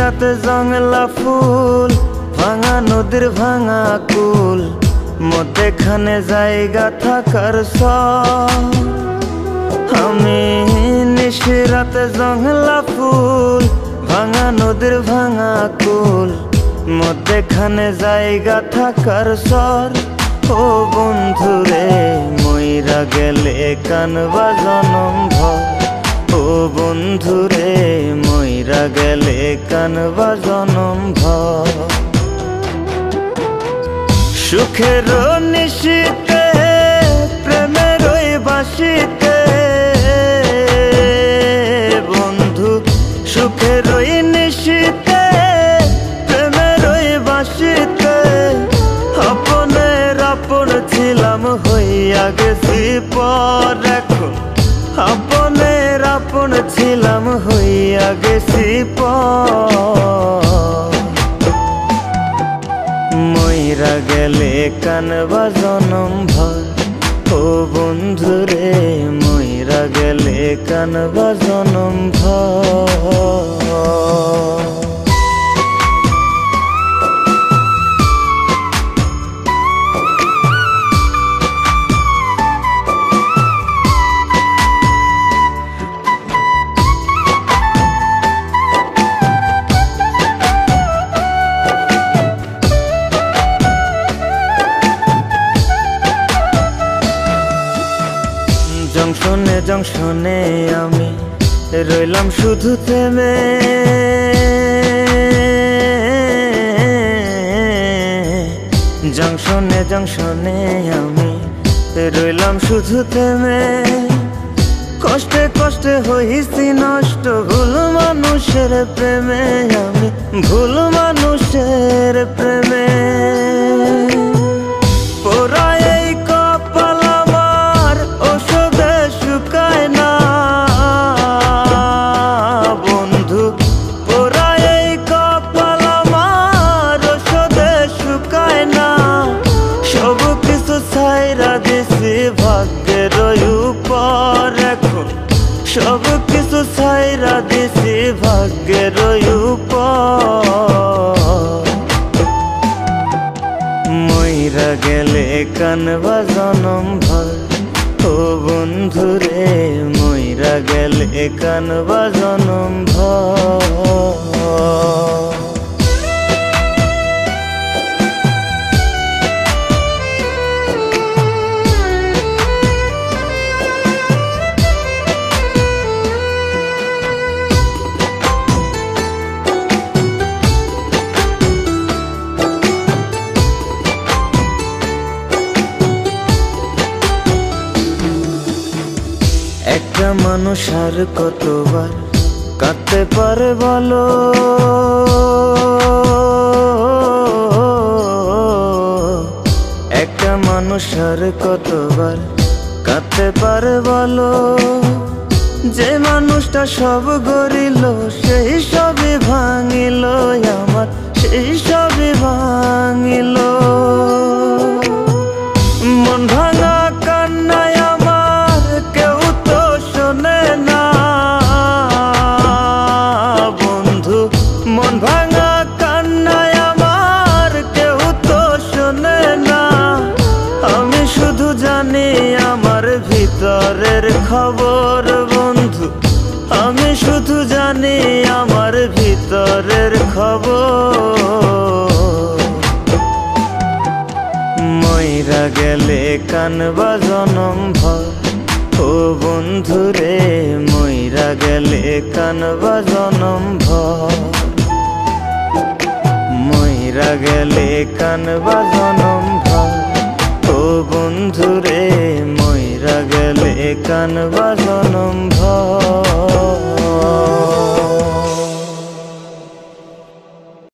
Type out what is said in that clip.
রাতে জংলা ফুল ভাঙা নদীর ভাঙা কুল মধ্যেখানে জায়গা থাকার সব আমি নিশিরাতে জংলা ফুল ভাঙা নদীর ভাঙা কুল মধ্যেখানে জায়গা থাকার সর ও বন্ধুরে মইরা গেলে কানবা জনম ভর ও বন্ধুরে মইরা গেলে কানবা জনম ভর সুখের নিশিতে প্রেমের ওই বাসিতে বন্ধু সুখের ওই নিশিতে প্রেমের ওই বাসিতে আপনের আপন ছিলাম হইয়া গেছি পর এখন আপনের আপন ছিলাম হইয়া গেছি পর মইরা গেলে কানবা জনম ভর ও বন্ধুরে মইরা গেলে কানবা জনম ভর জংশনে জংশনে আমি রইলাম শুধু থেমে জংশনে জংশনে আমি রইলাম শুধু থেমে কষ্টে কষ্টে হইছি নষ্ট ভুল মানুষের প্রেমে আমি ভুল মানুষের প্রেমে পোড়ায় এই কপাল আমার ওষুধে শুকায় না বন্ধু পোড়ায় এই কপাল আমার ওষুধে শুকায় না সব কিছু ছাইরা দিছি ভাগ্যের উপর এখন সব কিছু ছাইরা দিছি ভাগ্যের উপর মইরা গেলে কানবা জনম ভর ও বন্ধুরে মইরা গেলে কানবা জনম ভর একটা মানুষ আর কতবার কাঁদতে পারে বলো একটা মানুষ আর কতবার কাঁদতে পারে বলো যে মানুষটা সব গড়িল সেই সবই ভাঙিল আমার সেই সবই ভাঙিল মন ভাঙা কান্নায় আমার কেউ তো শোনে না বন্ধু মন ভাঙা কান্নায় আমার কেউ তো শোনে না আমি শুধু জানি আমার ভিতরের খবর বন্ধু আমি শুধু জানি আমার ভিতরের খবর মইরা গেলে কানবা জনম ভর ও বন্ধুরে মইরা গেলে কানবা জনম ভর মইরা গেলে কানবা জনম ভর ও বন্ধুরে মইরা গেলে কানবা জনম ভর।